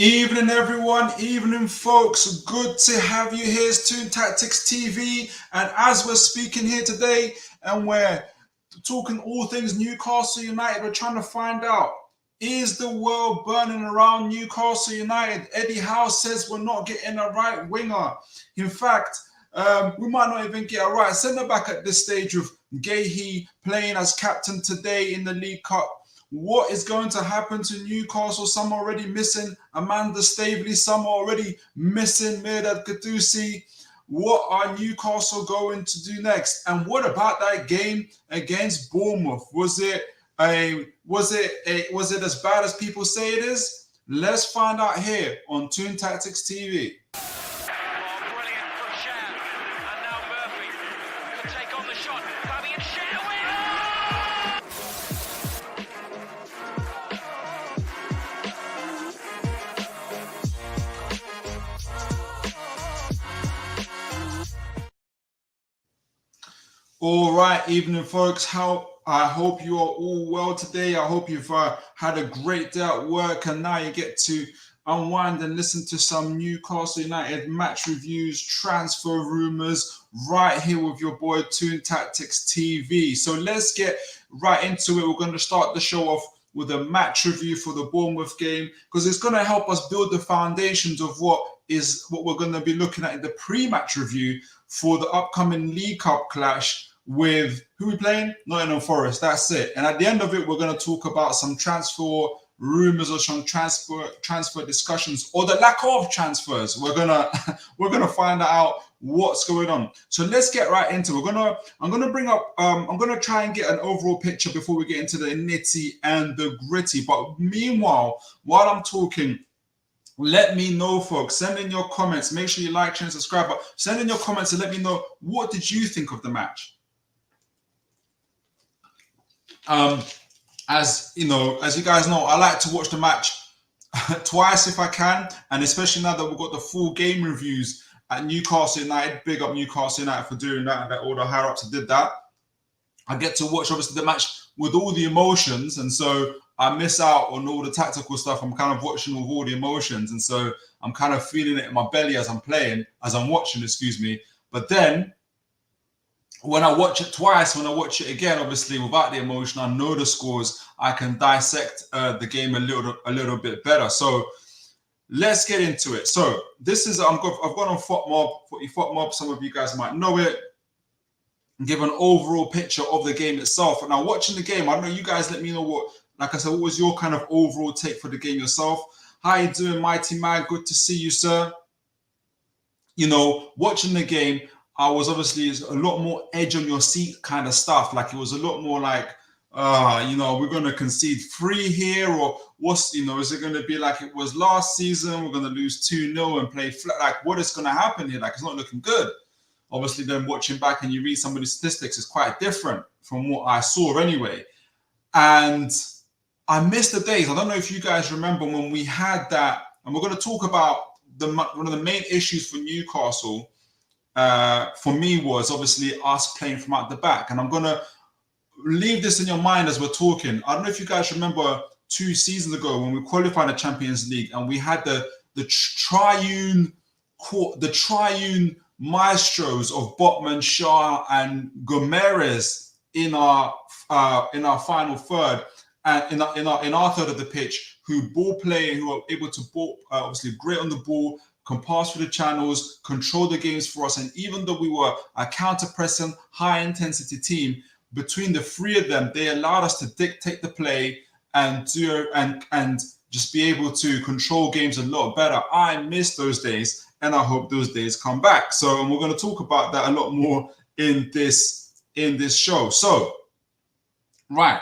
Evening, everyone. Evening, folks. Good to have you here. It's Toon Tactics TV. And as we're speaking here today, and we're talking all things Newcastle United, we're trying to find out, is the world burning around Newcastle United? Eddie Howe says we're not getting a right winger. In fact, we might not even get a right centre back at this stage with Gahey playing as captain today in the League Cup. What is going to happen to Newcastle? Some are already missing Amanda Staveley. Some are already missing Mehrdad Quddusi. What are Newcastle going to do next? And what about that game against Bournemouth? Was it as bad as people say it is? Let's find out here on Toon Tactics TV. All right, evening, folks. I hope you are all well today. I hope you've had a great day at work, and now you get to unwind and listen to some Newcastle United match reviews, transfer rumors, right here with your boy Toon Tactics TV. So let's get right into it. We're going to start the show off with a match review for the Bournemouth game, because it's going to help us build the foundations of what we're going to be looking at in the pre-match review for the upcoming League Cup clash with who we playing? Nottingham Forest. That's it. And at the end of it, we're going to talk about some transfer rumors or some transfer discussions, or the lack of transfers. We're gonna find out what's going on. So let's get right into it. I'm gonna try and get an overall picture before we get into the nitty and the gritty. But meanwhile, while I'm talking, let me know, folks. Send in your comments. Make sure you like, share, and subscribe. But send in your comments and let me know, what did you think of the match? As you guys know, I like to watch the match twice if I can, and especially now that we've got the full game reviews at Newcastle United. Big up Newcastle United for doing that, and that all the higher ups did that. I get to watch obviously the match with all the emotions, and so I miss out on all the tactical stuff. I'm kind of watching with all the emotions, and so I'm kind of feeling it in my belly as I'm watching, excuse me. But then when I watch it twice, when I watch it again, obviously without the emotion, I know the scores, I can dissect the game a little bit better. So let's get into it. So this is, I've gone on FotMob. Some of you guys might know it. Give an overall picture of the game itself. And now watching the game, I don't know, you guys let me know what was your kind of overall take for the game yourself? How you doing, Mighty Man? Good to see you, sir. You know, watching the game, I was obviously a lot more edge on your seat kind of stuff. Like, it was a lot more like, we're going to concede 3 here, or is it going to be like it was last season? We're going to lose 2-0 and play flat. Like, what is going to happen here? Like, it's not looking good. Obviously, then watching back and you read some of the statistics, it's quite different from what I saw anyway. And I missed the days. I don't know if you guys remember when we had that, and we're going to talk about one of the main issues for Newcastle. For me, was obviously us playing from out the back, and I'm gonna leave this in your mind as we're talking. I don't know if you guys remember 2 seasons ago when we qualified the Champions League, and we had the triune maestros of Botman, Shaw, and Gomeres in our final third, and in our third of the pitch, who ball play, who are able to ball, obviously great on the ball, can pass through the channels, control the games for us. And even though we were a counter-pressing, high-intensity team, between the 3 of them, they allowed us to dictate the play and just be able to control games a lot better. I miss those days, and I hope those days come back. So, and we're going to talk about that a lot more in this show. So, right,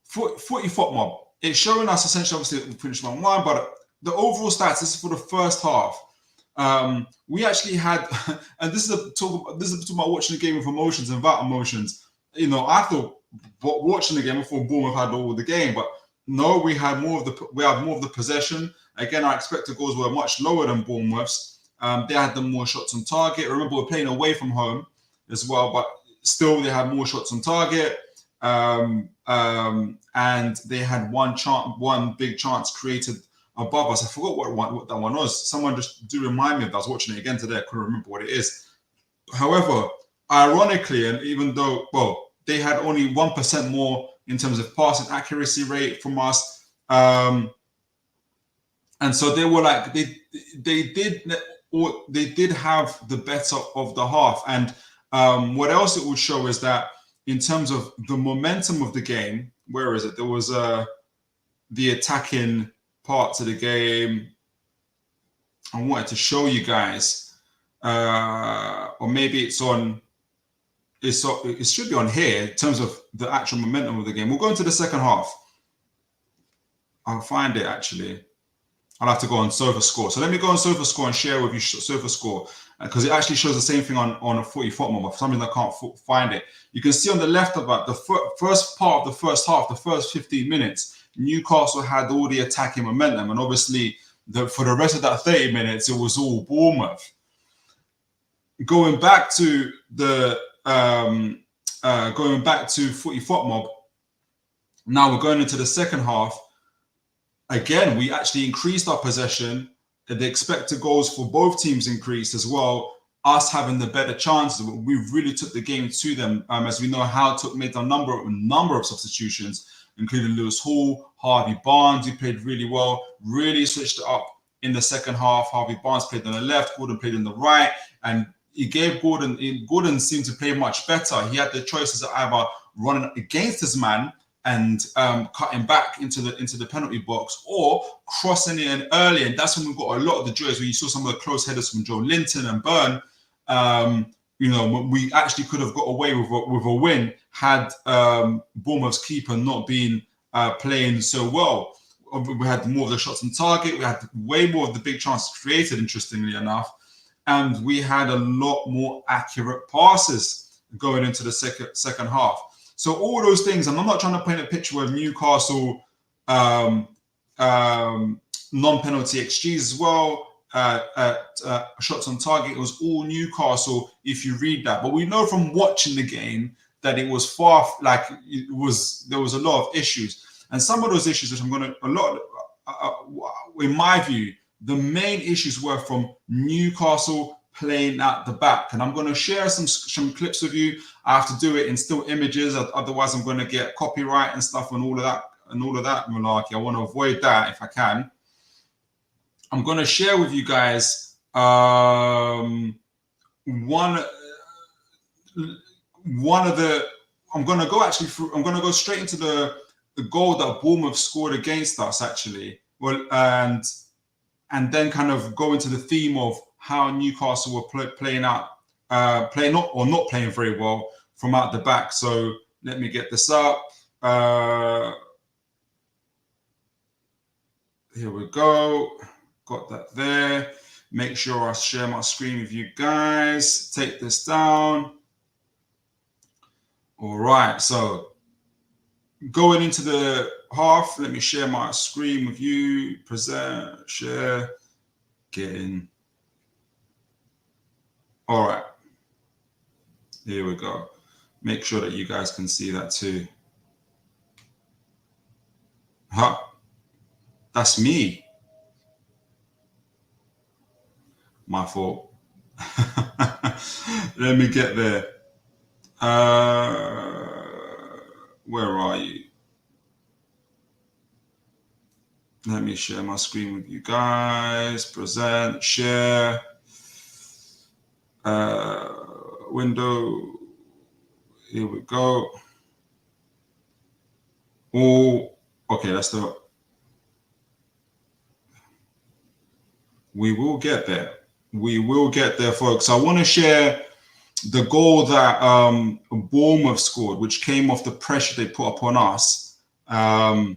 Footy FotMob. It's showing us essentially, obviously, we finished 1-1, but the overall stats, this is for the first half. We actually had, and this is talk about watching the game with emotions and without emotions. You know, I thought watching the game before Bournemouth had all the game, but no, we had more of the possession. Again, our expected goals were much lower than Bournemouth's. They had the more shots on target. Remember, we're playing away from home as well, but still they had more shots on target. And they had one big chance created above us. I forgot what that one was. Someone just do remind me of that. I was watching it again today. I couldn't remember what it is. However, ironically, and even though, well, they had only 1% more in terms of passing accuracy rate from us. And so they were like, they did have the better of the half. And what else it would show is that in terms of the momentum of the game, where is it? There was the attacking parts of the game. I wanted to show you guys, or maybe it should be on here in terms of the actual momentum of the game. We'll go into the second half. I'll find it actually. I'll have to go on SofaScore. So let me go on SofaScore and share with you SofaScore, because it actually shows the same thing on a footy football, but for some reason I can't find it. You can see on the left of that, the first part of the first half, the first 15 minutes, Newcastle had all the attacking momentum, and obviously for the rest of that 30 minutes, it was all Bournemouth. Going back to the footy footmob, now we're going into the second half. Again, we actually increased our possession. The expected goals for both teams increased as well. Us having the better chances, we really took the game to them. As we know, Howe made a number of substitutions, including Lewis Hall, Harvey Barnes, who played really well. Really switched it up in the second half. Harvey Barnes played on the left, Gordon played on the right, and he gave Gordon seemed to play much better. He had the choices of either running against his man and cutting back into the penalty box, or crossing it in early. And that's when we got a lot of the joys, where you saw some of the close headers from Joe Linton and Byrne. We actually could have got away with a win had Bournemouth's keeper not been playing so well. We had more of the shots on target. We had way more of the big chances created, interestingly enough. And we had a lot more accurate passes going into the second half. So all those things, and I'm not trying to paint a picture of Newcastle non-penalty XGs as well, shots on target. It was all Newcastle if you read that. But we know from watching the game that it was there was a lot of issues. And some of those issues, which in my view, the main issues were from Newcastle playing at the back. And I'm going to share some clips with you. I have to do it in still images, otherwise I'm going to get copyright and stuff and all of that malarkey. I want to avoid that if I can. I'm going to share with you guys one of the. I'm going to go straight into the goal that Bournemouth scored against us, actually. Well, and then kind of go into the theme of how Newcastle were playing not playing very well from out the back. So let me get this up. Here we go. Got that there. Make sure I share my screen with you guys. Take this down. All right. So going into the half, let me share my screen with you. Present, share, get in. All right. Here we go. Make sure that you guys can see that too. Huh. That's me. My fault. Let me get there. Where are you? Let me share my screen with you guys. Present, share. Window. Here we go. Oh, okay, that's the. We will get there. We will get there, folks. I want to share the goal that Bournemouth scored, which came off the pressure they put upon us. And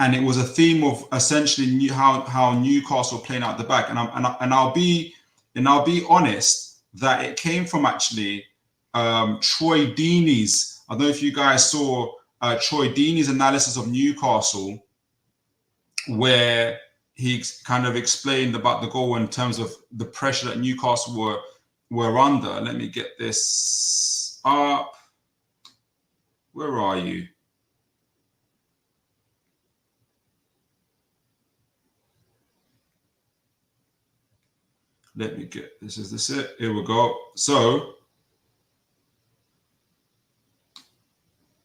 it was a theme of essentially how Newcastle playing out the back. And I'll be honest that it came from actually Troy Deeney's. I don't know if you guys saw Troy Deeney's analysis of Newcastle, where he kind of explained about the goal in terms of the pressure that Newcastle were under. Let me get this up. Where are you? Let me get this. Is this it? Here we go. So,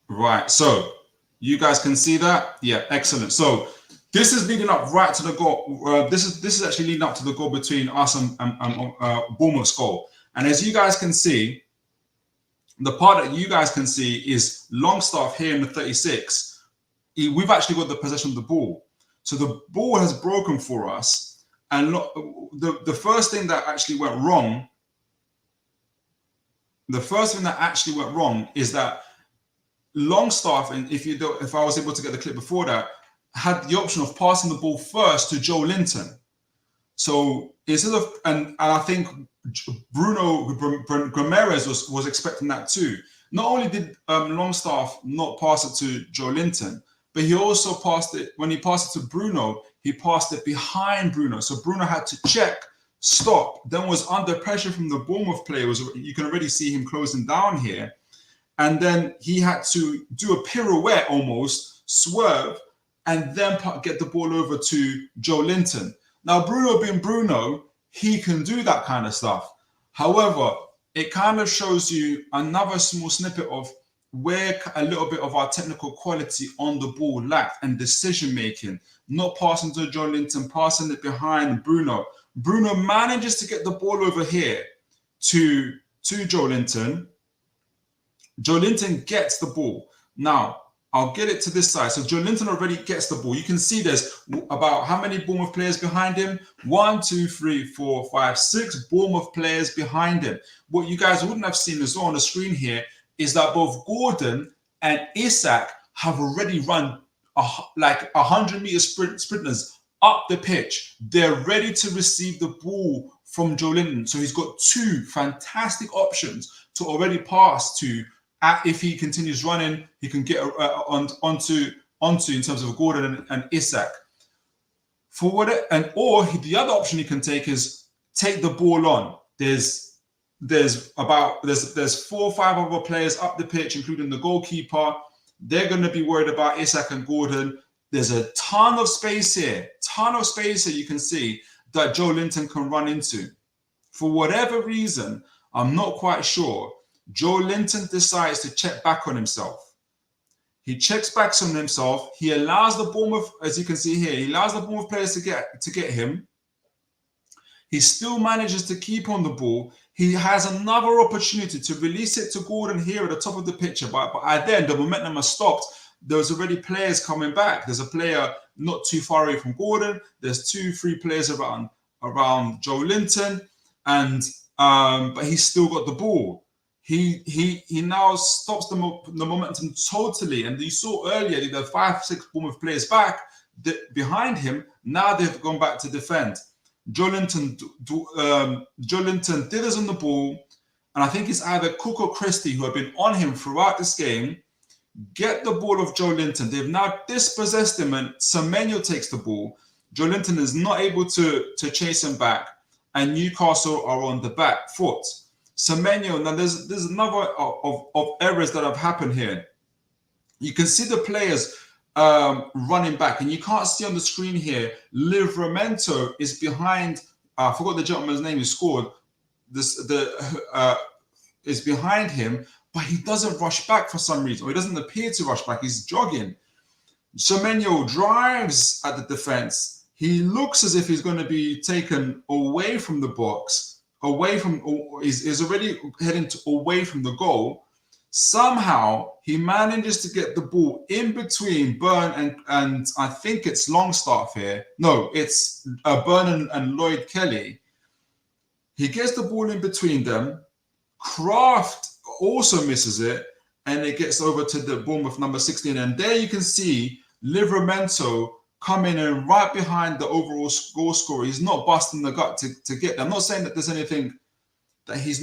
right. So, you guys can see that? Yeah, excellent. So, this is leading up right to the goal. This is actually leading up to the goal between us and Bournemouth's goal. And as you guys can see, the part that you guys can see is Longstaff here in the 36. We've actually got the possession of the ball. So the ball has broken for us. And the first thing that actually went wrong, is that Longstaff, and if I was able to get the clip before that, had the option of passing the ball first to Joe Linton. So instead of, and I think Bruno Gomes was expecting that too. Not only did Longstaff not pass it to Joe Linton, but he also passed it, when he passed it to Bruno, he passed it behind Bruno. So Bruno had to check, stop, then was under pressure from the Bournemouth players. You can already see him closing down here. And then he had to do a pirouette almost, swerve, and then get the ball over to Joe Linton. Now, Bruno being Bruno, he can do that kind of stuff. However, it kind of shows you another small snippet of where a little bit of our technical quality on the ball lacked and decision-making. Not passing to Joe Linton, passing it behind Bruno. Bruno manages to get the ball over here to Joe Linton. Joe Linton gets the ball. Now, I'll get it to this side. So Joe Linton already gets the ball. You can see there's about how many Bournemouth players behind him? 1, 2, 3, 4, 5, 6 Bournemouth players behind him. What you guys wouldn't have seen as well on the screen here is that both Gordon and Isak have already run like 100-meter sprinters up the pitch. They're ready to receive the ball from Joe Linton. So he's got 2 fantastic options to already pass to. If he continues running, he can get onto in terms of Gordon and Isak. The other option he can take is take the ball on. There's 4 or 5 other players up the pitch, including the goalkeeper. They're going to be worried about Isak and Gordon. There's a ton of space here. You can see that Joe Linton can run into. For whatever reason, I'm not quite sure, Joe Linton decides to check back on himself. He checks back on himself. He allows the Bournemouth, as you can see here, he allows the Bournemouth players to get him. He still manages to keep on the ball. He has another opportunity to release it to Gordon here at the top of the picture. But then the momentum has stopped. There's already players coming back. There's a player not too far away from Gordon. There's 2, 3 players around Joe Linton. And but he's still got the ball. He now stops the momentum totally. And you saw earlier the 5, 6 Bournemouth players back behind him. Now they've gone back to defend. Joe Linton dithers on the ball, and I think it's either Cook or Christie who have been on him throughout this game. Get the ball of Joe Linton. They've now dispossessed him, and Semenyo takes the ball. Joe Linton is not able to chase him back, and Newcastle are on the back foot. Semenyo, now there's another of errors that have happened here. You can see the players running back, and you can't see on the screen here, Livramento is behind, I forgot the gentleman's name who scored, is behind him, but he doesn't rush back for some reason, or he doesn't appear to rush back, he's jogging. Semenyo drives at the defense. He looks as if he's going to be taken away from the box, is already heading away from the goal. Somehow he manages to get the ball in between Byrne and I think it's Longstaff here. No, it's Byrne and Lloyd Kelly. He gets the ball in between them. Kraft also misses it, and it gets over to the Bournemouth number 16. And there you can see Livramento coming in right behind the overall goal scorer. He's not busting the gut to get there. I'm not saying that there's anything that he's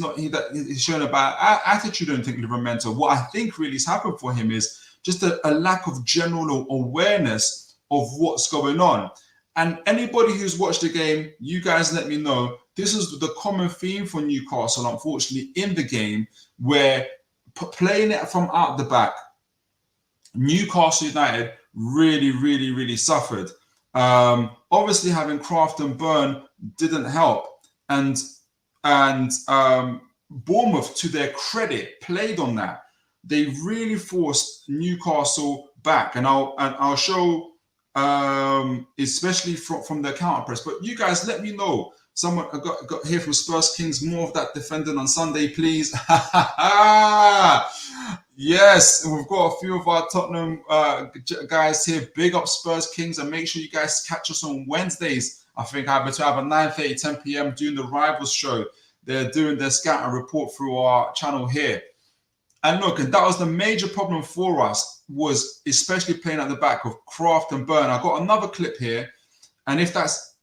shown a bad attitude or anything, Livramento. What I think really has happened for him is just a lack of general awareness of what's going on. And anybody who's watched the game, you guys let me know. This is the common theme for Newcastle, unfortunately, in the game, where playing it from out the back, Newcastle United really suffered. Obviously, having Kraft and Byrne didn't help. and Bournemouth, to their credit, played on that. They really forced Newcastle back, and I'll show, especially from the counter press. But you guys, let me know. Someone got here from Spurs Kings, more of that defending on Sunday, please. Yes, we've got a few of our Tottenham guys here. Big up Spurs Kings, and make sure you guys catch us on Wednesdays. I think I between 9:30, 10 p.m. doing the Rivals show. They're doing their scout and report through our channel here. And look, and that was the major problem for us, was especially playing at the back of Kraft and Burn. I got another clip here, and if that's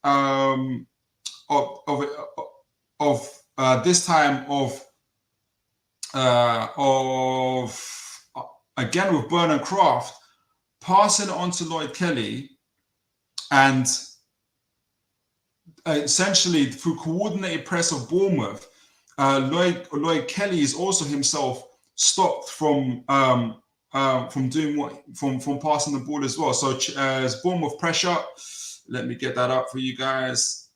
this time again with Burn and Kraft, passing it on to Lloyd Kelly, and essentially through coordinated press of Bournemouth, Lloyd Kelly is also himself stopped from doing from passing the ball as well. So as Bournemouth pressure, let me get that up for you guys.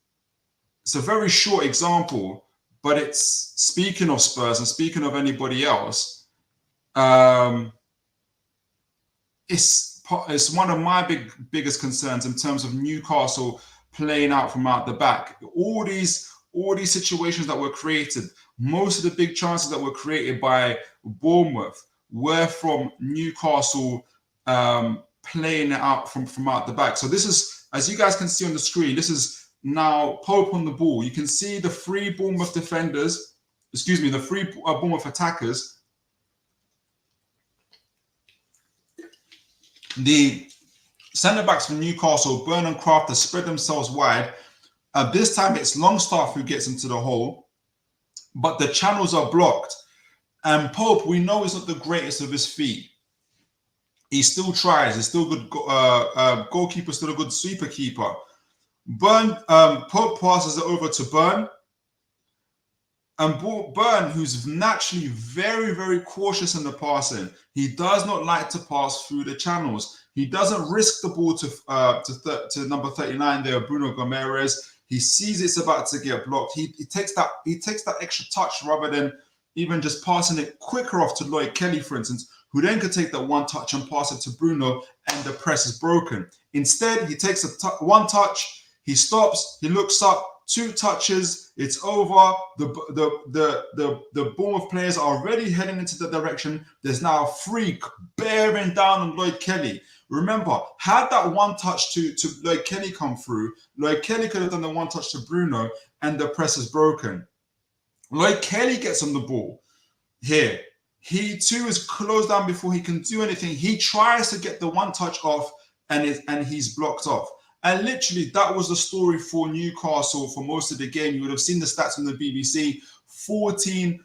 It's a very short example, but it's speaking of Spurs and speaking of anybody else. It's one of my biggest concerns in terms of Newcastle playing out from out the back. All these situations that were created, most of the big chances that were created by Bournemouth were from Newcastle playing it out from out the back. So this is, as you guys can see on the screen, this is now Pope on the ball. You can see the three Bournemouth defenders, the three Bournemouth attackers. The centre-backs from Newcastle, Burn and Kraft, have spread themselves wide. This time it's Longstaff who gets into the hole, but the channels are blocked. And Pope, we know, is not the greatest of his feet. He still tries. He's still good goalkeeper, still a good sweeper keeper. Pope passes it over to Burn. And Burn, who's naturally very, very cautious in the passing, he does not like to pass through the channels. He doesn't risk the ball to number 39 there, Bruno Gomes. He sees it's about to get blocked. He takes that extra touch rather than even just passing it quicker off to Lloyd Kelly, for instance, who then could take that one touch and pass it to Bruno, and the press is broken. Instead, he takes one touch, he stops, he looks up, 2 touches, it's over. The Bournemouth players are already heading into the direction. There's now a freak bearing down on Lloyd Kelly. Remember, had that one touch to Lloyd Kelly come through, Lloyd Kelly could have done the one touch to Bruno, and the press is broken. Lloyd Kelly gets on the ball here. He too is closed down before he can do anything. He tries to get the one touch off, and he's blocked off. And literally, that was the story for Newcastle for most of the game. You would have seen the stats from the BBC. 14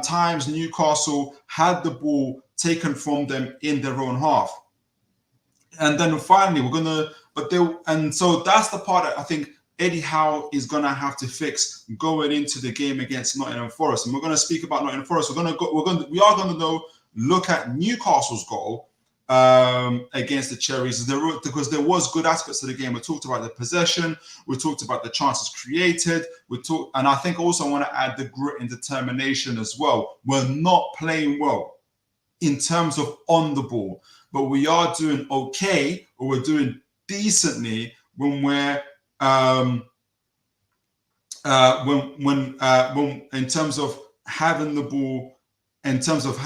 times Newcastle had the ball taken from them in their own half. And then finally, so that's the part that I think Eddie Howe is going to have to fix going into the game against Nottingham Forest. And we're going to speak about Nottingham Forest. We are going to look at Newcastle's goal against the Cherries, because there was good aspects of the game. We talked about the possession, we talked about the chances created, and I think also I want to add the grit and determination as well. We're not playing well in terms of on the ball, but we are doing okay, or we're doing decently when we're when in terms of having the ball, in terms of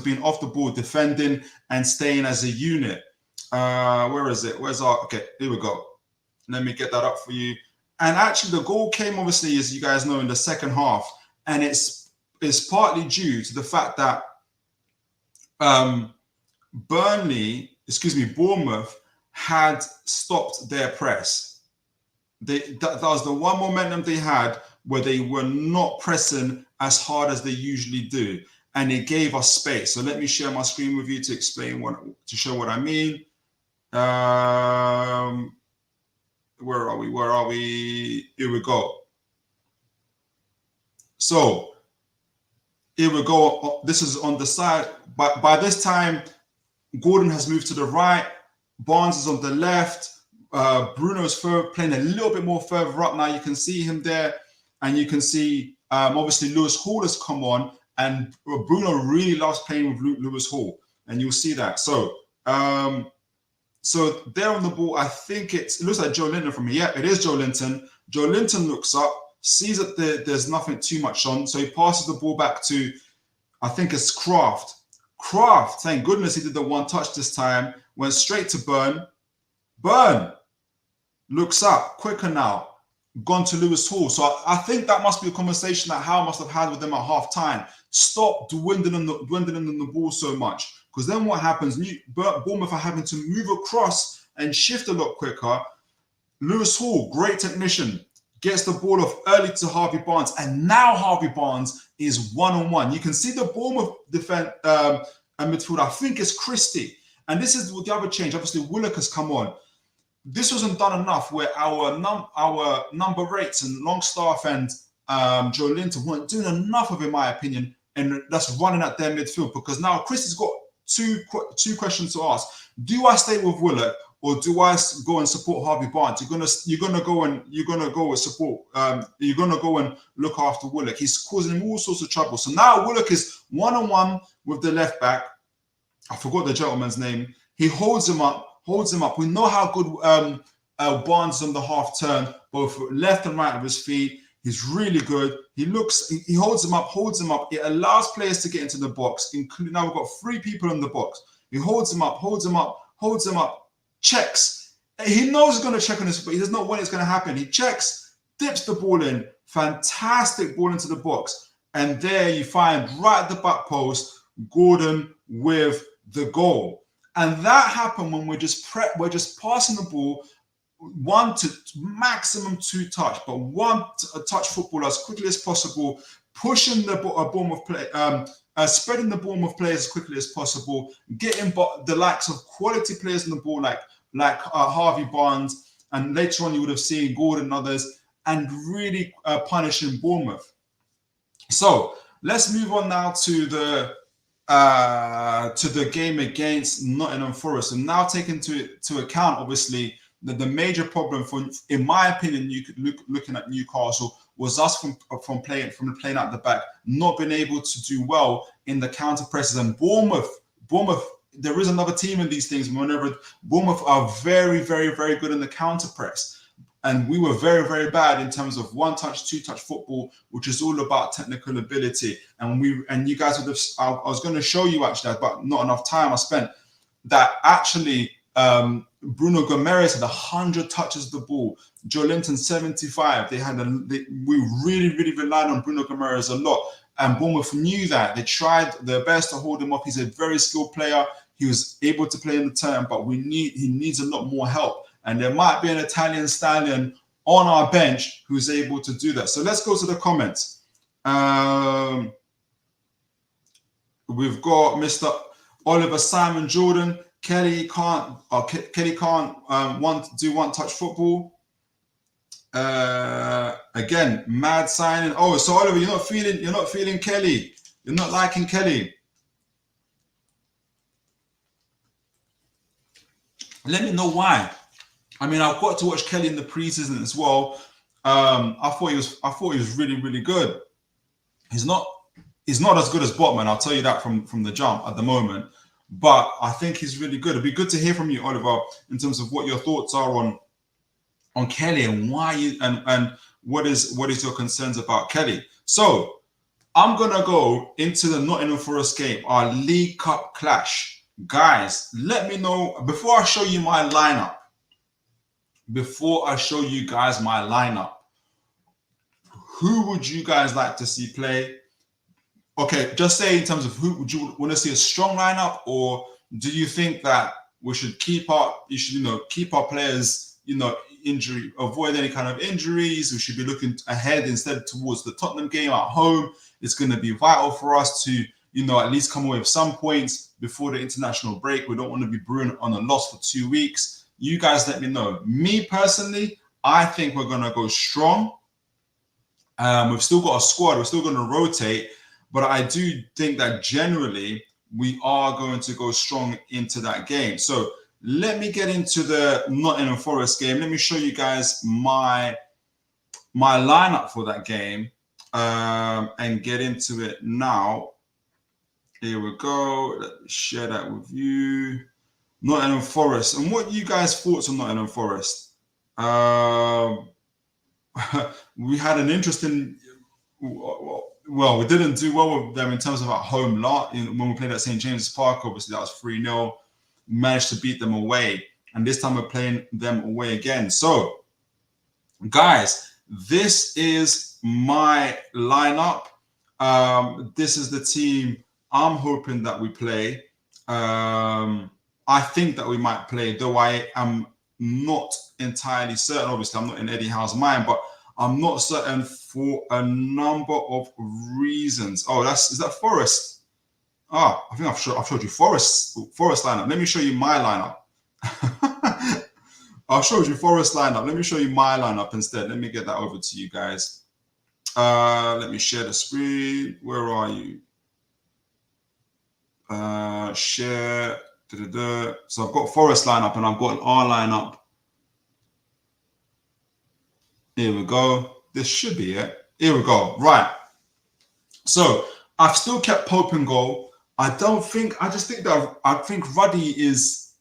being off the ball, defending and staying as a unit. Where is it? Okay, here we go. Let me get that up for you. And actually, the goal came, obviously, as you guys know, in the second half, and it's partly due to the fact that Bournemouth had stopped their press. That was the one momentum they had, where they were not pressing as hard as they usually do, and it gave us space. So let me share my screen with you to explain to show what I mean. Where are we? Here we go. So here we go. This is on the side. By this time, Gordon has moved to the right. Barnes is on the left. Bruno's playing a little bit more further up now. You can see him there, and you can see obviously Lewis Hall has come on, and Bruno really loves playing with Lewis Hall, and you'll see that. So so there on the ball, I think it looks like Joe Linton from here. Yeah, it is Joe Linton. Joe Linton looks up, sees that there's nothing too much on, so he passes the ball back to, I think it's Kraft. Kraft, thank goodness he did the one touch this time, went straight to Burn. Burn looks up, quicker now, gone to Lewis Hall. So I think that must be a conversation that Howe must have had with them at half time. Stop dwindling the ball so much. Because then what happens, Bournemouth are having to move across and shift a lot quicker. Lewis Hall, great technician, gets the ball off early to Harvey Barnes. And now Harvey Barnes is one-on-one. You can see the Bournemouth defense midfield, I think it's Christie. And this is the other change. Obviously, Willock has come on. This wasn't done enough where our number 8s and Longstaff and Joe Linton weren't doing enough of, in my opinion, and that's running at their midfield. Because now Christie's got two questions to ask. Do I stay with Willock, or do I go and support Harvey Barnes? You're gonna go and support. You're gonna go and look after Willock. He's causing him all sorts of trouble. So now Willock is one-on-one with the left back. I forgot the gentleman's name. He holds him up. We know how good Barnes is on the half turn, both left and right of his feet. He's really good. He holds him up. It allows players to get into the box, including now we've got 3 people in the box. He holds him up, checks. He knows he's going to check on this, but he doesn't know when it's going to happen. He checks, dips the ball in, fantastic ball into the box. And there you find right at the back post, Gordon with the goal. And that happened when we're just passing the ball 1 to maximum 2 touch, but 1 touch football as quickly as possible, pushing the Bournemouth play, spreading the Bournemouth players as quickly as possible, getting the likes of quality players on the ball like Harvey Barnes, and later on you would have seen Gordon and others, and really punishing Bournemouth. So let's move on now to the game against Nottingham Forest, and now taking to account, obviously, that the major problem in my opinion, looking at Newcastle, was us from playing out the back, not being able to do well in the counter presses. And Bournemouth, there is another team in these things. Whenever Bournemouth are very, very, very good in the counter press. And we were very, very bad in terms of 1-touch, 2-touch football, which is all about technical ability. And you guys would have, I was going to show you actually, but not enough time I spent, that actually Bruno Gomes had 100 touches of the ball. Joe Linton 75. We really, really relied on Bruno Gomes a lot. And Bournemouth knew that. They tried their best to hold him up. He's a very skilled player. He was able to play in the turn, but he needs a lot more help. And there might be an Italian stallion on our bench who's able to do that. So let's go to the comments. We've got Mr. Oliver Simon Jordan. Kelly can't do 1-touch football. Again, mad signing. Oh, so Oliver, you're not feeling Kelly. You're not liking Kelly. Let me know why. I mean, I've got to watch Kelly in the preseason as well. I thought he was really, really good. He's not as good as Botman, I'll tell you that from the jump at the moment. But I think he's really good. It'd be good to hear from you, Oliver, in terms of what your thoughts are on Kelly and why and what is your concerns about Kelly. So I'm gonna go into the Nottingham Forest game, our League Cup clash. Guys, let me know before I show you my lineup. Before I show you guys my lineup, who would you guys like to see play? Okay, just say in terms of who would you want to see a strong lineup, or do you think that we should keep our players, avoid any kind of injuries? We should be looking ahead instead towards the Tottenham game at home. It's going to be vital for us to, at least come away with some points before the international break. We don't want to be brewing on a loss for 2 weeks. You guys let me know. Me personally, I think we're going to go strong. We've still got a squad. We're still going to rotate. But I do think that generally we are going to go strong into that game. So let me get into the Nottingham Forest game. Let me show you guys my lineup for that game and get into it now. Here we go. Let me share that with you. Nottingham Forest. And what you guys thoughts on Nottingham Forest? We had an interesting. Well, we didn't do well with them in terms of at home when we played at St. James's Park. Obviously, that was 3-0. Managed to beat them away. And this time we're playing them away again. So, guys, this is my lineup. This is the team I'm hoping that we play. I think that we might play, though I am not entirely certain. Obviously, I'm not in Eddie Howe's mind, but I'm not certain for a number of reasons. Oh, is that Forest? Ah, I think I've showed you Forest lineup. Let me show you my lineup. I've showed you Forest lineup. Let me show you my lineup instead. Let me get that over to you guys. Let me share the screen. Where are you? Share. So I've got Forest lineup and I've got an R lineup. Here we go. This should be it. Here we go. Right. So I've still kept Pope in goal. I just think that I think Ruddy is,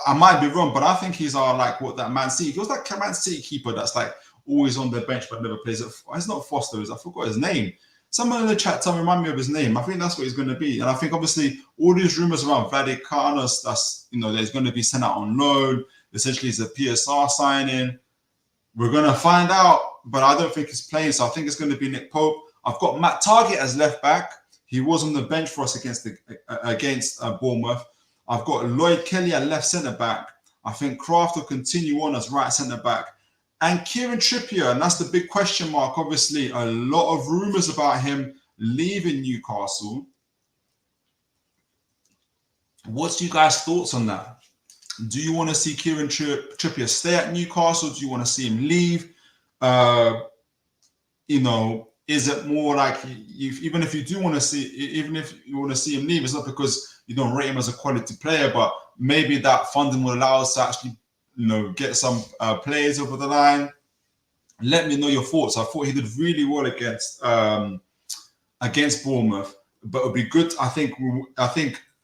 I might be wrong, but I think he's that Man City. He was that Man City keeper that's like always on the bench but never plays it. It's not Foster, I forgot his name. Someone in the chat remind me of his name. I think that's what he's going to be. And I think obviously all these rumors around Vadicanos, that's, there's going to be sent out on loan. Essentially, it's a PSR signing. We're going to find out, but I don't think he's playing. So I think it's going to be Nick Pope. I've got Matt Targett as left back. He was on the bench for us against Bournemouth. I've got Lloyd Kelly at left centre back. I think Kraft will continue on as right centre back. And Kieran Trippier, and that's the big question mark. Obviously, a lot of rumours about him leaving Newcastle. What's you guys' thoughts on that? Do you want to see Kieran Trippier stay at Newcastle? Do you want to see him leave? Is it more like even if you want to see him leave, it's not because you don't rate him as a quality player, but maybe that funding will allow us to actually get some players over the line. Let me know your thoughts. I thought he did really well against Bournemouth, but it would be good. I think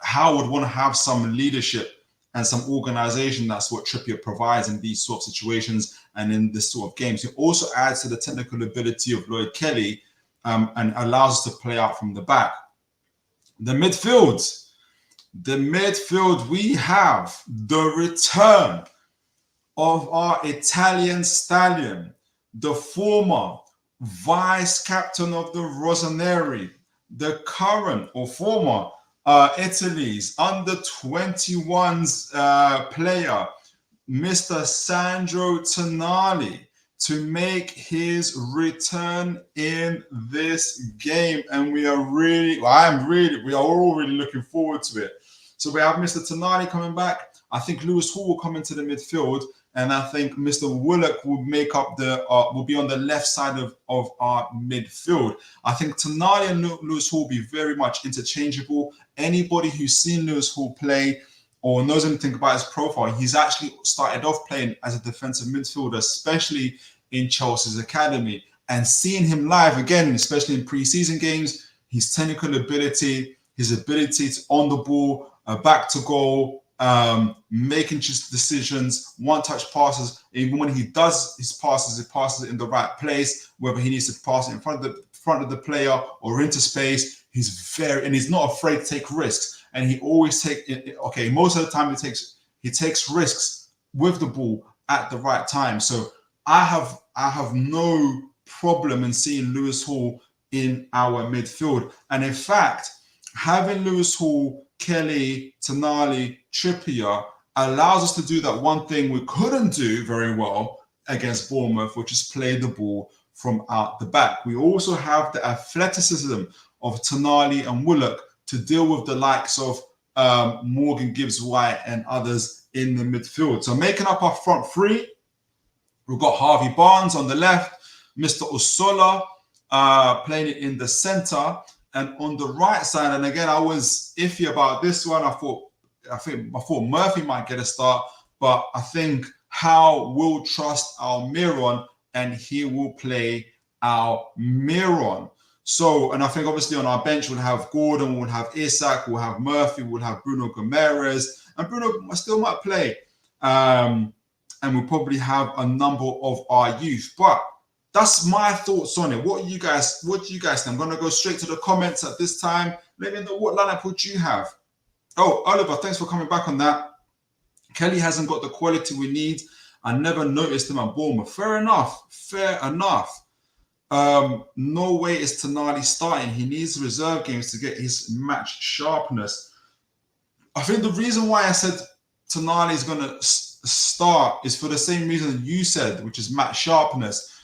Howard would want to have some leadership and some organization. That's what Trippier provides in these sort of situations and in this sort of games. He also adds to the technical ability of Lloyd Kelly and allows us to play out from the back. The midfield, we have the return of our Italian stallion, the former vice captain of the Rossoneri, the current or former Italy's under-21s player, Mr. Sandro Tonali, to make his return in this game. And we are all really looking forward to it. So we have Mr. Tonali coming back. I think Lewis Hall will come into the midfield, and I think Mr. Willock will make up will be on the left side of our midfield. I think Tonali and Lewis Hall will be very much interchangeable. Anybody who's seen Lewis Hall play or knows anything about his profile, he's actually started off playing as a defensive midfielder, especially in Chelsea's academy. And seeing him live again, especially in pre-season games, his technical ability, his ability to on the ball, back to goal, making just decisions, one-touch passes. Even when he does his passes, he passes it in the right place, whether he needs to pass it in front of the player or into space. He's not afraid to take risks. And he always most of the time he takes risks with the ball at the right time. So I have no problem in seeing Lewis Hall in our midfield. And in fact, having Lewis Hall, Kelly, Tonali, Trippier allows us to do that one thing we couldn't do very well against Bournemouth, which is play the ball from out the back. We also have the athleticism of Tonali and Willock to deal with the likes of Morgan Gibbs-White and others in the midfield. So making up our front three, we've got Harvey Barnes on the left, Mr. Osola playing it in the center, and on the right side, and again, I was iffy about this one. I thought I thought Murphy might get a start, but I think Howe will trust Almiron and he will play Almiron. So, and I think obviously on our bench we'll have Gordon, we'll have Isak, we'll have Murphy, we'll have Bruno Gomes, and Bruno still might play. And we'll probably have a number of our youth. But that's my thoughts on it. What do you guys think? I'm going to go straight to the comments at this time. Let me know what lineup would you have. Oh, Oliver, thanks for coming back on that. Kelly hasn't got the quality we need. I never noticed him at Bournemouth. Fair enough. No way is Tonali starting. He needs reserve games to get his match sharpness. I think the reason why I said Tonali is going to start is for the same reason you said, which is match sharpness.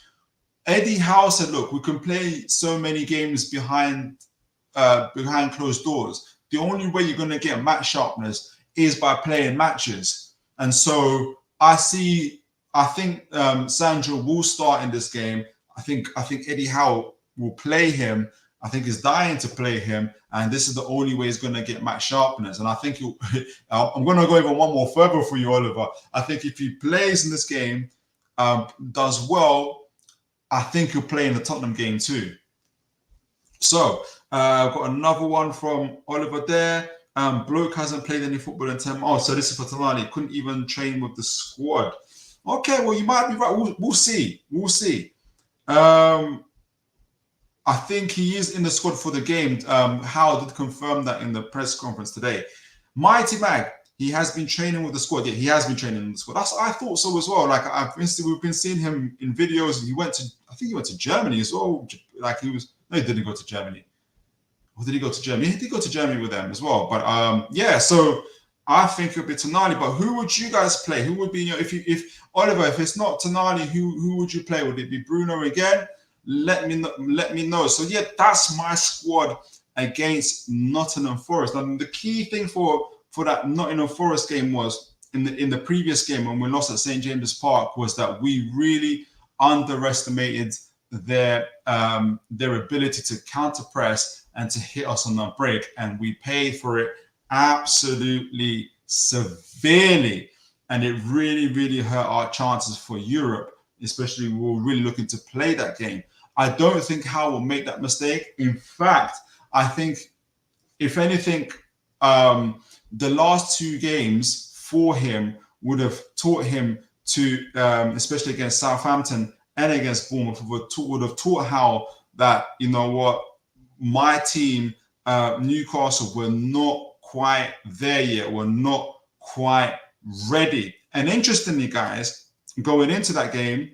Eddie Howe said, look, we can play so many games behind closed doors. The only way you're going to get match sharpness is by playing matches. And so I think Sandro will start in this game. I think Eddie Howe will play him. I think he's dying to play him, and this is the only way he's going to get match sharpness. And I think I'm going to go even one more further for you, Oliver. I think if he plays in this game, does well, I think he'll play in the Tottenham game too. So I've got another one from Oliver there. Bloke hasn't played any football in 10 months. Oh, so this is for Tonali. Couldn't even train with the squad. Okay, well, you might be right. We'll see. I think he is in the squad for the game. Howard did confirm that in the press conference today. Mighty Mag, he has been training with the squad. Yeah, he has been training with the squad. I thought so as well. Like we've been seeing him in videos. I think he went to Germany as well. Like he didn't go to Germany. Or did he go to Germany? He did go to Germany with them as well. But yeah, so I think it'll be Tonali. But who would you guys play? Who would be if Oliver? If it's not Tonali, who would you play? Would it be Bruno again? Let me know. So yeah, that's my squad against Nottingham Forest. And the key thing for that Nottingham Forest game was in the previous game when we lost at St James's Park was that we really underestimated their ability to counter press and to hit us on the break, and we paid for it absolutely severely, and it really hurt our chances for Europe, especially we were really looking to play that game. I don't think Howe will make that mistake. In fact, I think if anything, the last two games for him would have taught him to, especially against Southampton and against Bournemouth, would have taught Howe that, you know what, my team, Newcastle, were not quite there yet. We're not quite ready. And interestingly, guys, going into that game,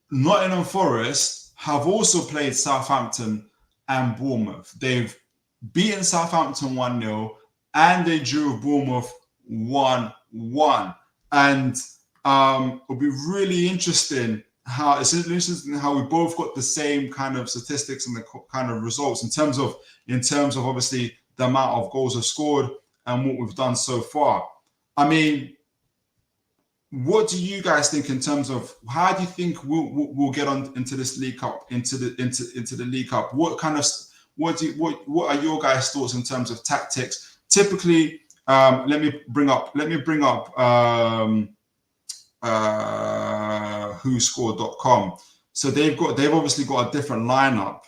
Nottingham Forest have also played Southampton and Bournemouth. They've beaten Southampton 1-0 and they drew Bournemouth 1-1. And it'll be really interesting how we both got the same kind of statistics and the kind of results in terms of obviously the amount of goals we've scored and what we've done so far. I mean, what do you guys think in terms of how do you think we'll get on into this League Cup, into the League Cup? What are your guys' thoughts in terms of tactics? Typically, let me bring up whoscored.com. So they've obviously got a different lineup.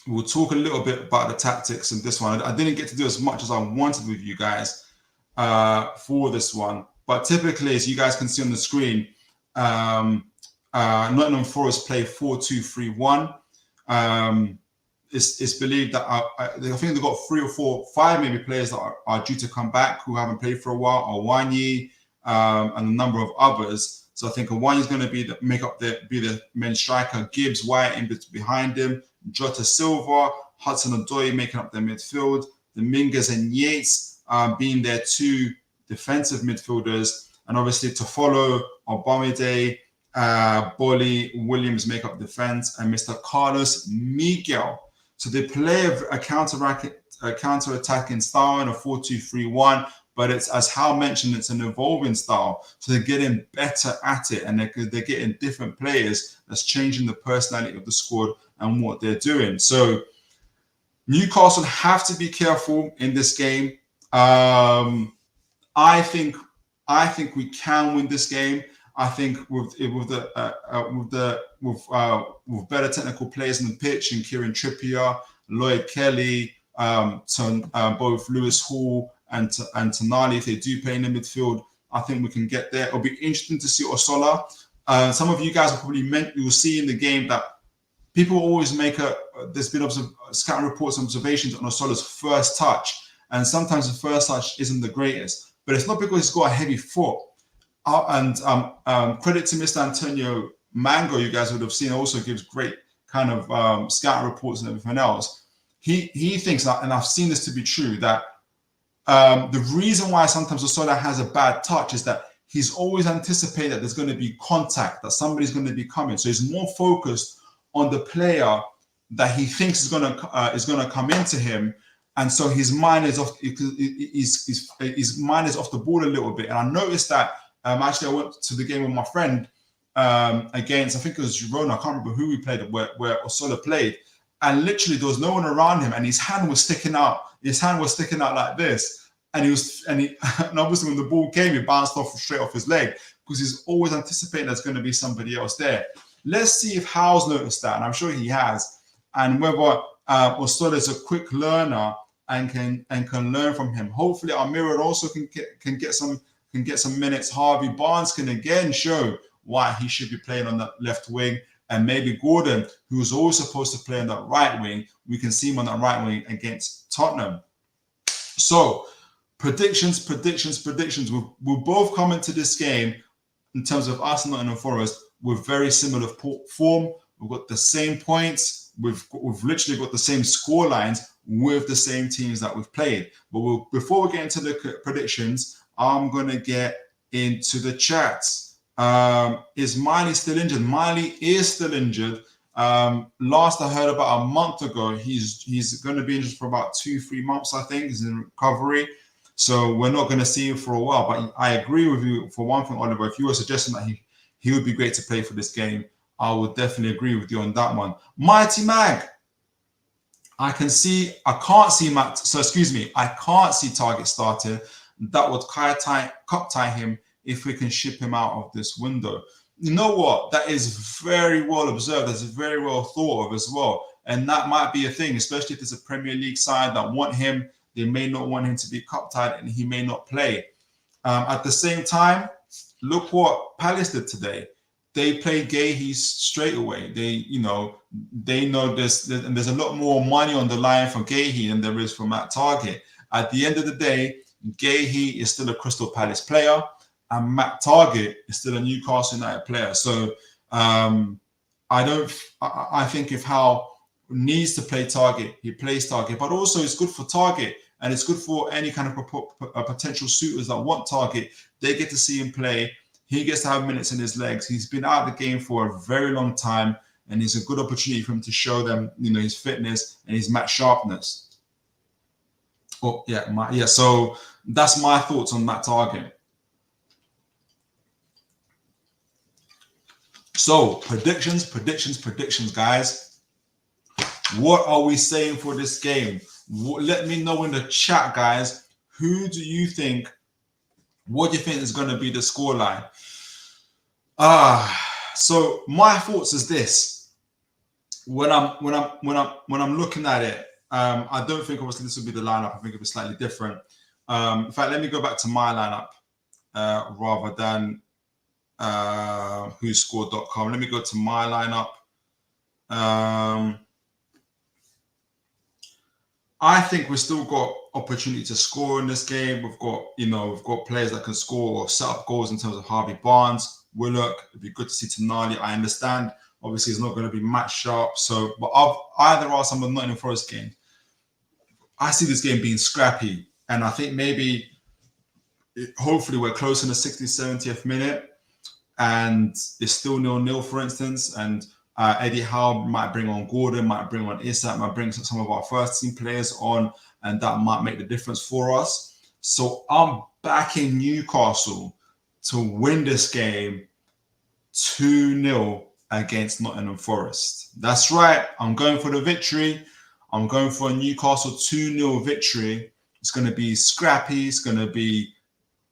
We'll talk a little bit about the tactics in this one. I didn't get to do as much as I wanted with you guys for this one. But typically, as you guys can see on the screen, Nottingham Forest play 4-2-3-1. It's believed that I think they've got 3 or 5 maybe players that are due to come back who haven't played for a while. Awanyi, and a number of others. So I think Awanyi is going to be the main striker. Gibbs, White in behind him. Jota Silva, Hudson-Odoi making up their midfield. Dominguez and Yates being their 2 defensive midfielders, and obviously to follow Obamide, Bolly, Williams make up defense, and Mr. Carlos Miguel. So they play a counter-attacking style in a 4-2-3-1, but it's, as Hal mentioned, it's an evolving style. So they're getting better at it, and they're getting different players that's changing the personality of the squad and what they're doing. So Newcastle have to be careful in this game. I think we can win this game. I think with better technical players in the pitch, and Kieran Trippier, Lloyd Kelly, both Lewis Hall and Tonali, if they do play in the midfield, I think we can get there. It'll be interesting to see Osola. Some of you guys will probably you'll see in the game that people always make there's been scouting reports and observations on Osola's first touch, and sometimes the first touch isn't the greatest, but it's not because he's got a heavy foot. Credit to Mr. Antonio Mango, you guys would have seen, also gives great kind of scouting reports and everything else. He thinks that, and I've seen this to be true, that the reason why sometimes Osola has a bad touch is that he's always anticipated that there's going to be contact, that somebody's going to be coming. So he's more focused on the player that he thinks is going to come into him, and so his mind is off. His mind is off the ball a little bit. And I noticed that. Actually, I went to the game with my friend against, I think it was Girona. I can't remember who we played, where Osola played, and literally there was no one around him, and his hand was sticking out. His hand was sticking out like this, and obviously when the ball came, it bounced straight off his leg, because he's always anticipating there's going to be somebody else there. Let's see if Howell's noticed that, and I'm sure he has, and whether Osola is a quick learner and can learn from him. Hopefully, Almira also can get some minutes. Harvey Barnes can again show why he should be playing on that left wing, and maybe Gordon, who is always supposed to play on that right wing, we can see him on that right wing against Tottenham. So predictions. We'll both come into this game in terms of us and Nottingham Forest with very similar form. We've got the same points. We've literally got the same score lines with the same teams that we've played. But before we get into the predictions, I'm going to get into the chats. Is Miley still injured? Miley is still injured. Last I heard about a month ago, he's going to be injured for about 2-3 months, I think. He's in recovery. So we're not going to see him for a while. But I agree with you for one thing, Oliver. If you were suggesting that he would be great to play for this game, I would definitely agree with you on that one. Mighty Mag. I can't see Target starting. That would cup tie him if we can ship him out of this window. You know what? That is very well observed. That's very well thought of as well. And that might be a thing, especially if it's a Premier League side that want him. They may not want him to be cup tied and he may not play. At the same time, look what Palace did today. They played Gahey straight away. They know there's a lot more money on the line for Gahey than there is for Matt Target. At the end of the day, Gahey is still a Crystal Palace player, and Matt Target is still a Newcastle United player. So I think if Howe needs to play Target, he plays Target. But also it's good for Target, and it's good for any kind of potential suitors that want Target. They get to see him play. He gets to have minutes in his legs. He's been out of the game for a very long time, and it's a good opportunity for him to show them, his fitness and his match sharpness. So that's my thoughts on that Target. So predictions, guys. What are we saying for this game? Let me know in the chat, guys. What do you think is going to be the scoreline? So my thoughts is this. When I'm looking at it, I don't think obviously this will be the lineup. I think it'll be slightly different. In fact, let me go back to my lineup rather than whoscored.com. Let me go to my lineup. I think we've still got opportunity to score in this game. We've got players that can score or set up goals in terms of Harvey Barnes, Willock. It'd be good to see Tonali. I understand. Obviously, it's not going to be match sharp. But either are some of the Nottingham Forest games. I see this game being scrappy, and I think hopefully we're close in the 60th, 70th minute, and it's still 0-0, for instance, and Eddie Howe might bring on Gordon, might bring on Isak, might bring some of our first team players on, and that might make the difference for us. So I'm backing Newcastle to win this game 2-0 against Nottingham Forest. That's right. I'm going for the victory. I'm going for a Newcastle 2-0 victory. It's going to be scrappy. It's going to be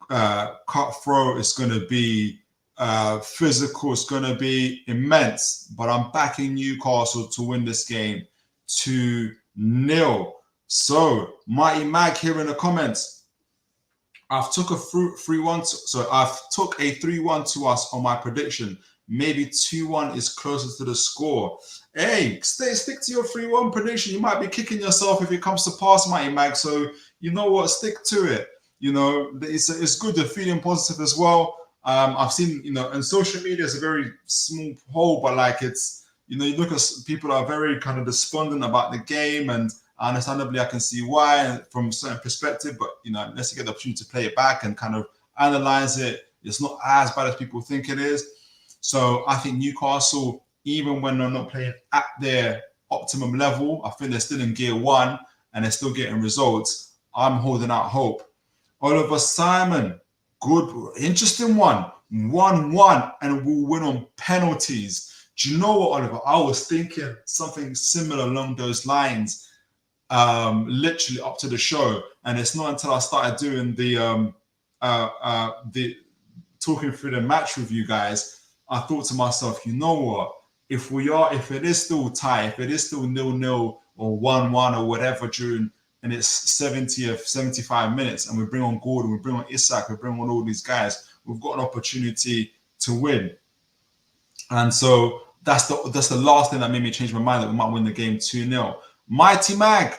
cutthroat. It's going to be physical. It's going to be immense. But I'm backing Newcastle to win this game 2-0. So, Mighty Mag here in the comments. I've took a 3-1. So I've took a 3-1 to us on my prediction. Maybe 2-1 is closer to the score. Hey, stick to your 3-1 prediction. You might be kicking yourself if it comes to pass, Mighty Mag. So you know what? Stick to it. You know, it's good. You're feeling positive as well. I've seen, you know, and social media is a very small hole, but like it's, you know, you look at people are very kind of despondent about the game, and understandably, I can see why from a certain perspective. But you know, unless you get the opportunity to play it back and kind of analyze it, it's not as bad as people think it is. So I think Newcastle, even when they're not playing at their optimum level, I think they're still in gear one and they're still getting results. I'm holding out hope. Oliver Simon, good, interesting one. 1-1 and we'll win on penalties. Do you know what, Oliver? I was thinking something similar along those lines, literally up to the show. And it's not until I started doing the talking through the match with you guys, I thought to myself, you know what? If it is still tight, if it is still 0-0 or 1-1 or whatever during, and it's 75 minutes, and we bring on Gordon, we bring on Isak, we bring on all these guys, we've got an opportunity to win. And so that's the last thing that made me change my mind that we might win the game 2-0. Mighty Mag,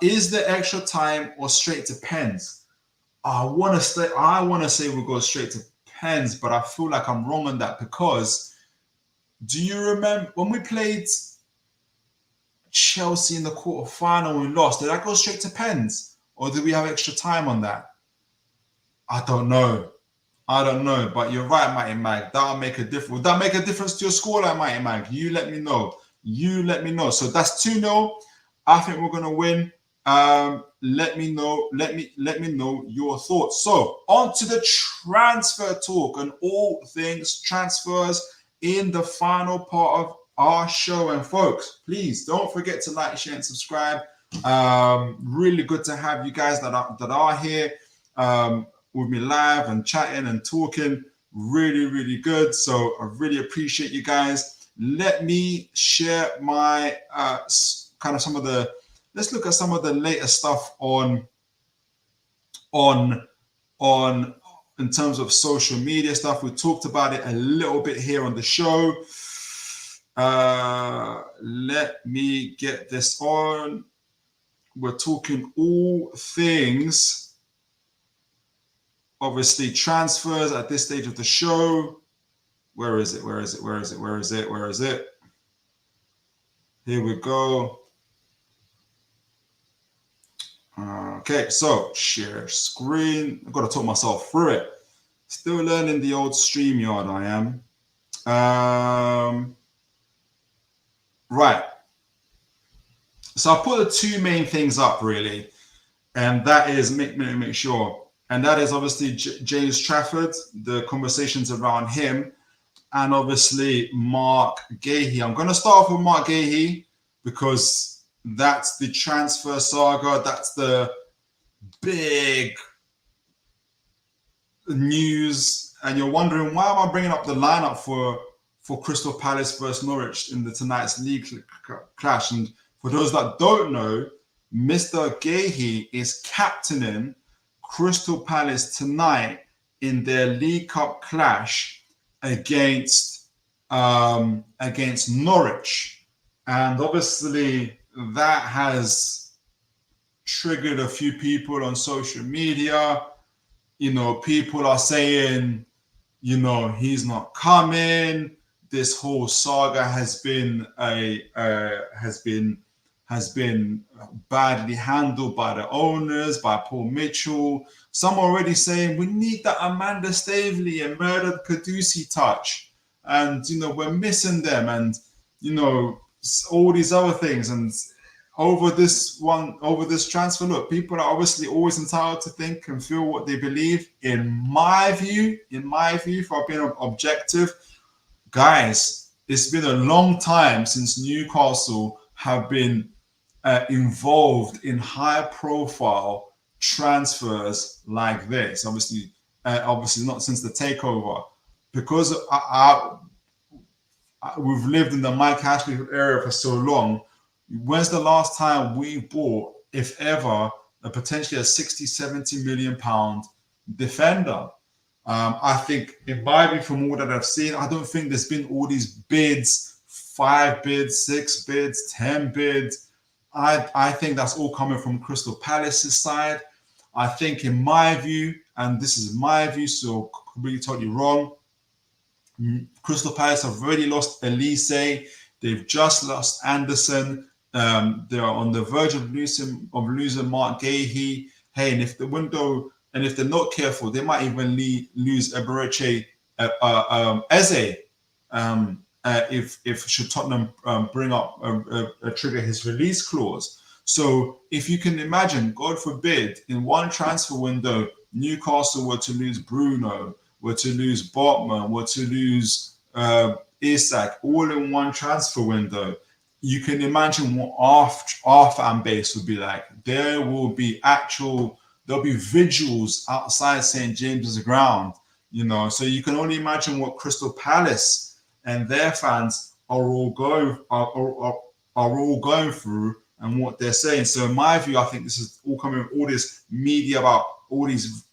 is there extra time or straight to pens? I want to say we'll go straight to pens, but I feel like I'm wrong on that, because do you remember when we played Chelsea in the quarterfinal and we lost? Did that go straight to pens, or did we have extra time on that? I don't know, but you're right, Mighty Mag. That'll make a difference. Would that make a difference to your scoreline, Mighty Mag? You let me know. So that's 2-0. I think we're gonna win. Let me know your thoughts. So on to the transfer talk and all things transfers in the final part of our show. And folks, please don't forget to like, share, and subscribe. Really good to have you guys that are here with me live and chatting and talking. Really, really good. So I really appreciate you guys. Let me share my kind of some of the. Let's look at some of the latest stuff on in terms of social media stuff. We talked about it a little bit here on the show. Let me get this on. We're talking all things, obviously, transfers at this stage of the show. Where is it? Here we go. Okay, so share screen. I've got to talk myself through it. Still learning the old StreamYard, I am. Right. So I put the two main things up, really. And that is, make sure. And that is obviously James Trafford, the conversations around him. And obviously Mark Gahey. I'm going to start off with Mark Gahey because that's the transfer saga. That's the big news. And you're wondering, why am I bringing up the lineup for Crystal Palace versus Norwich in tonight's league clash? And for those that don't know, Mr. Gahey is captaining Crystal Palace tonight in their League Cup clash against Norwich. And obviously that has triggered a few people on social media. You know, people are saying, you know, he's not coming. This whole saga has been badly handled by the owners, by Paul Mitchell. Some are already saying we need that Amanda Staveley and Murder Caducci touch, and you know we're missing them, and you know all these other things. And over this transfer, look, people are obviously always entitled to think and feel what they believe. In my view, for being objective, guys, it's been a long time since Newcastle have been involved in high-profile transfers like this. Obviously not since the takeover, because we've lived in the Mike Ashley area for so long. When's the last time we bought, if ever, potentially a 60, 70 million pound defender? I think it might be, from all that I've seen, I don't think there's been all these bids, 5 bids, 6 bids, 10 bids. I think that's all coming from Crystal Palace's side. I think, in my view, and this is my view, so could be totally wrong, Crystal Palace have already lost Elise. They've just lost Anderson. They are on the verge of losing Mark Gahey. Hey, and if they're not careful, they might even lose Eberechi Eze. If should Tottenham bring up trigger his release clause. So if you can imagine, God forbid, in one transfer window, Newcastle were to lose Bruno, were to lose Botman, were to lose Isak, all in one transfer window, you can imagine what our fan base would be like. There'll be vigils outside St. James's ground, so you can only imagine what Crystal Palace and their fans are all going through and what they're saying. So in my view, I think this is all coming, all this media about all these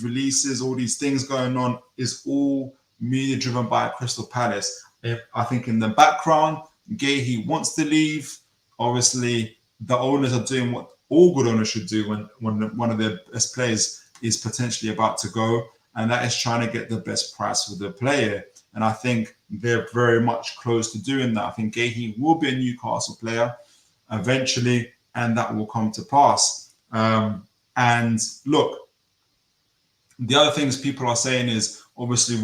releases, all these things going on, is all media driven by Crystal Palace. I think in the background, Gahey wants to leave. Obviously, the owners are doing what all good owners should do when one of their best players is potentially about to go, and that is trying to get the best price for the player. And I think they're very much close to doing that. I think Gahey will be a Newcastle player eventually, and that will come to pass. And look, the other things people are saying is, obviously,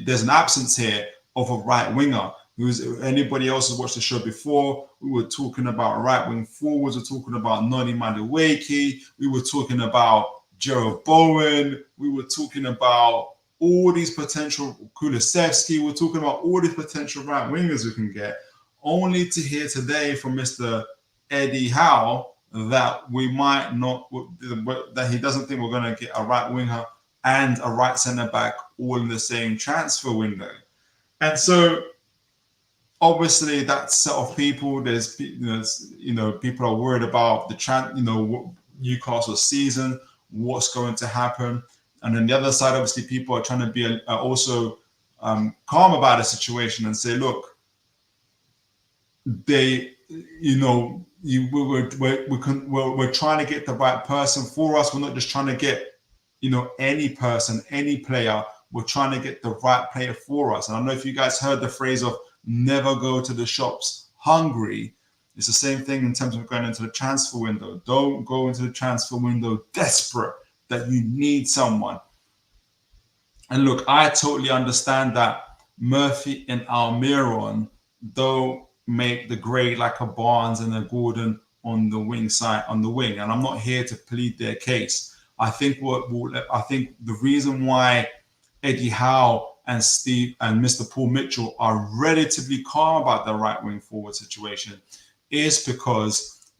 there's an absence here of a right winger. Anybody else who's watched the show before, we were talking about right wing forwards, we're talking about Noni Madueke, we were talking about Gerald Bowen, we were talking about all these potential Kulusevski, we're talking about all these potential right wingers we can get, only to hear today from Mr. Eddie Howe that we might not, that he doesn't think we're going to get a right winger and a right centre back all in the same transfer window. And so, obviously, that set of people, there's people are worried about the Newcastle season, what's going to happen, and then the other side, obviously, people are trying to be also calm about the situation and say, look, we're trying to get the right person for us. We're not just trying to get any person, any player. We're trying to get the right player for us. And I don't know if you guys heard the phrase of never go to the shops hungry. It's the same thing in terms of going into the transfer window. Don't go into the transfer window desperate that you need someone. And look, I totally understand that Murphy and Almiron don't make the grade like a Barnes and a Gordon on the wing. And I'm not here to plead their case. I think the reason why Eddie Howe and Steve and Mr. Paul Mitchell are relatively calm about the right wing forward situation is because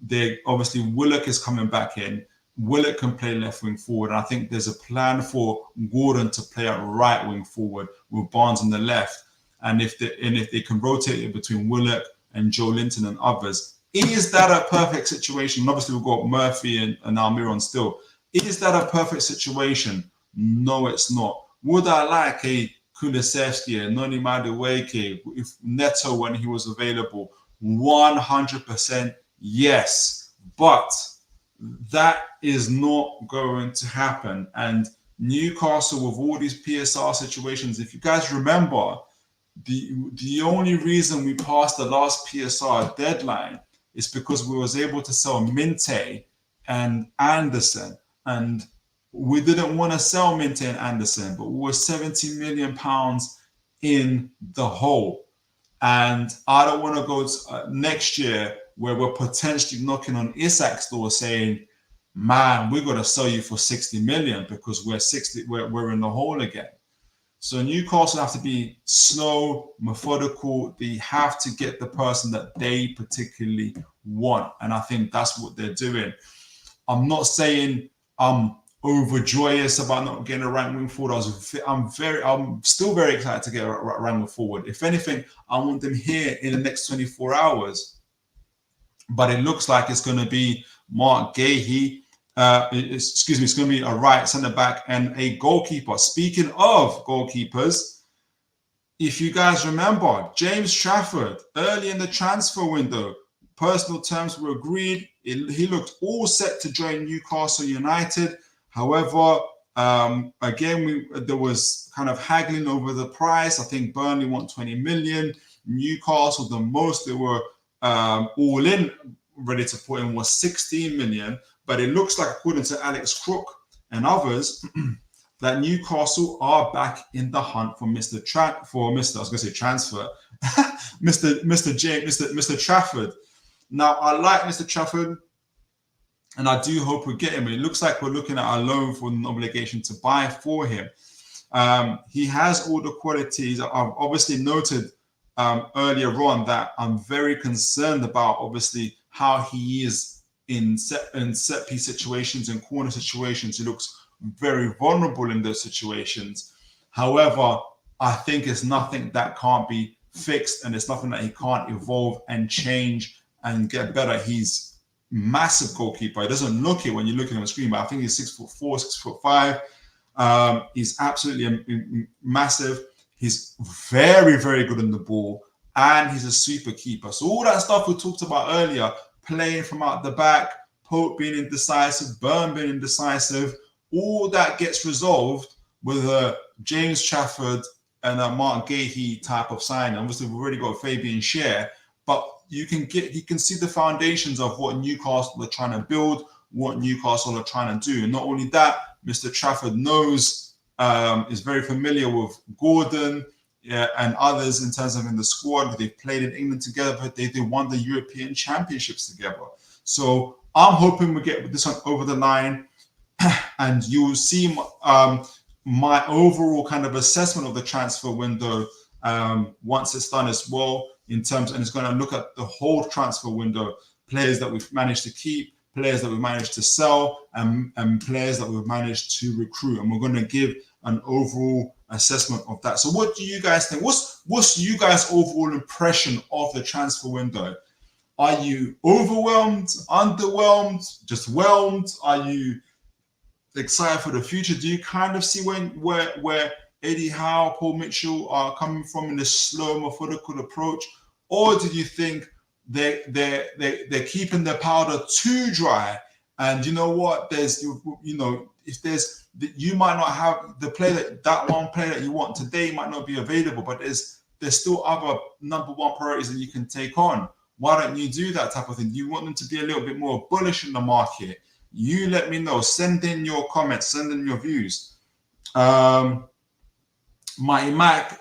obviously Willock is coming back in. Willock can play left wing forward. And I think there's a plan for Gordon to play at right wing forward with Barnes on the left. And if they can rotate it between Willock and Joe Linton and others, is that a perfect situation? And obviously we've got Murphy and Almiron still. Is that a perfect situation? No, it's not. Would I like a Kulusevski, a Noni Madueke, if Neto when he was available? 100% yes. But that is not going to happen. And Newcastle, with all these PSR situations, if you guys remember, the only reason we passed the last PSR deadline is because we was able to sell Minte and Anderson. And we didn't want to sell Minte and Anderson, but we were £70 million in the hole. And I don't want to go to, next year where we're potentially knocking on Isak's door saying, man, we're going to sell you for 60 million because we're in the hole again. So Newcastle have to be slow, methodical. They have to get the person that they particularly want. And I think that's what they're doing. I'm not saying I'm overjoyous about not getting a right wing forward. I'm still very excited to get a right wing forward. If anything, I want them here in the next 24 hours. But it looks like it's going to be Mark Gahey. It's going to be a right centre back and a goalkeeper. Speaking of goalkeepers, if you guys remember, James Trafford, early in the transfer window, personal terms were agreed. He looked all set to join Newcastle United. However, again, there was kind of haggling over the price. I think Burnley want 20 million. Newcastle, the most they were all in, ready to put in was 16 million. But it looks like, according to Alex Crook and others, that Newcastle are back in the hunt for Mr. Trafford. Now, I like Mr. Trafford, and I do hope we get him. It looks like we're looking at a loan for an obligation to buy for him. He has all the qualities. I've obviously noted earlier on that I'm very concerned about, obviously, how he is in set piece situations and corner situations. He looks very vulnerable in those situations. However, I think it's nothing that can't be fixed, and it's nothing that he can't evolve and change and get better. He's massive goalkeeper. It doesn't look it when you're looking on the screen, but I think he's 6'4", 6'5". He's absolutely massive. He's very, very good on the ball, and he's a super keeper. So all that stuff we talked about earlier, playing from out the back, Pope being indecisive, Burn being indecisive, all that gets resolved with a James Trafford and a Mark Gahey type of signing. Obviously, we've already got Fabian Schär, but you can see the foundations of what Newcastle are trying to build, what Newcastle are trying to do. And not only that, Mr. Trafford knows, is very familiar with Gordon and others in terms of in the squad. They've played in England together, but they won the European Championships together. So I'm hoping we get this one over the line, and you'll see my overall kind of assessment of the transfer window once it's done as well, in terms, and it's going to look at the whole transfer window, players that we've managed to keep, players that we've managed to sell, and players that we've managed to recruit. And we're going to give an overall assessment of that. So what do you guys think? What's you guys' overall impression of the transfer window? Are you overwhelmed, underwhelmed, just whelmed? Are you excited for the future? Do you kind of see where Eddie Howe, Paul Mitchell are coming from in this slow, methodical approach? Or do you think they're keeping their powder too dry? And you know what? There's, if there's, you might not have the player that one player that you want today might not be available, but there's still other number one priorities that you can take on. Why don't you do that type of thing? You want them to be a little bit more bullish in the market? You let me know. Send in your comments. Send in your views. Mighty Mag.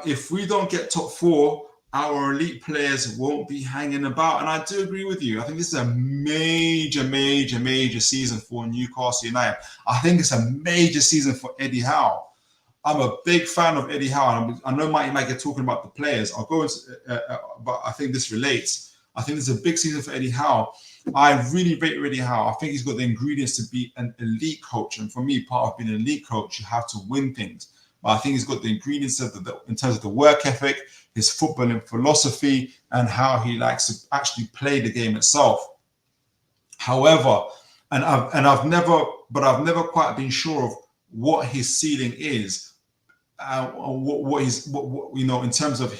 If we don't get top four, our elite players won't be hanging about. And I do agree with you. I think this is a major, major, major season for Newcastle United. I think it's a major season for Eddie Howe. I'm a big fan of Eddie Howe. And I know Mighty Mag are talking about the players. I'll go into, but I think this relates. I think it's a big season for Eddie Howe. I really rate Eddie Howe. I think he's got the ingredients to be an elite coach. And for me, part of being an elite coach, you have to win things. But I think he's got the ingredients in terms of the work ethic, his footballing philosophy, and how he likes to actually play the game itself. However, I've never quite been sure of what his ceiling is. In terms of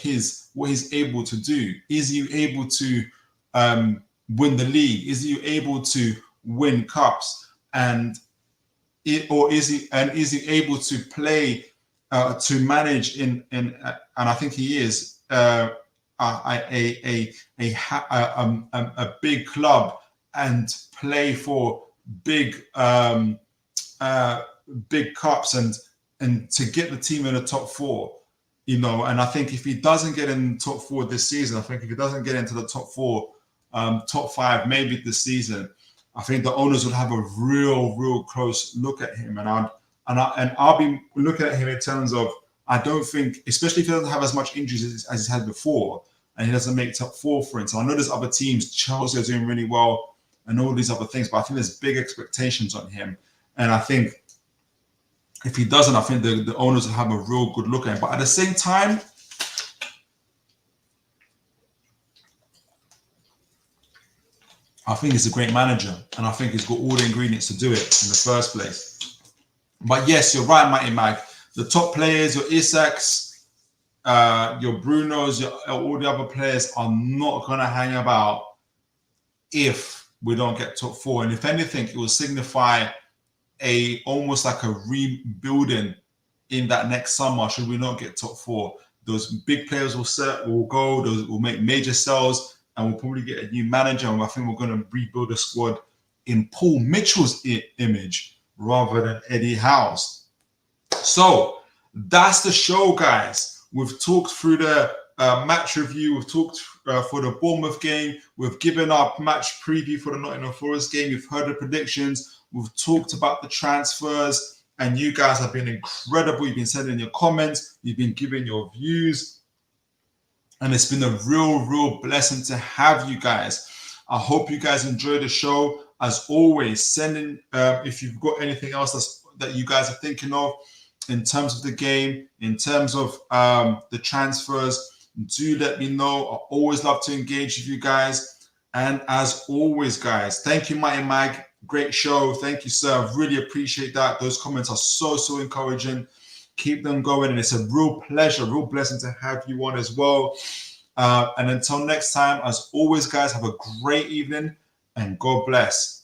what he's able to do. Is he able to win the league? Is he able to win cups? Is he able to play to manage in and I think he is a big club and play for big cups and to get the team in the top four, and I think if he doesn't get in the top four this season, I think if he doesn't get into the top four, top five, maybe this season, I think the owners will have a real close look at him. And I'll be looking at him in terms of, I don't think, especially if he doesn't have as much injuries as he's had before, and he doesn't make top 4, for instance. I know there's other teams, Chelsea are doing really well and all these other things, but I think there's big expectations on him. And I think if he doesn't, I think the owners will have a real good look at him. But at the same time, I think he's a great manager, and I think he's got all the ingredients to do it in the first place. But yes, you're right, Mighty Mag. The top players, your Isaks, your Brunos, all the other players are not going to hang about if we don't get top 4. And if anything, it will signify almost like a rebuilding in that next summer should we not get top 4. Those big players will go, those will make major sales, and we'll probably get a new manager. And I think we're going to rebuild a squad in Paul Mitchell's image rather than Eddie Howe's. So that's the show, guys. We've talked through the match review. We've talked for the Bournemouth game. We've given our match preview for the Nottingham Forest game. You've heard the predictions. We've talked about the transfers. And you guys have been incredible. You've been sending your comments. You've been giving your views. And it's been a real blessing to have you guys. I hope you guys enjoy the show. As always, send in if you've got anything else that you guys are thinking of in terms of the game, in terms of the transfers, do let me know. I always love to engage with you guys. And as always, guys, thank you, Mighty Mag. Great show. Thank you, sir. I really appreciate that. Those comments are so encouraging. Keep them going, and it's a real pleasure, real blessing to have you on as well. And until next time, as always, guys, have a great evening and God bless.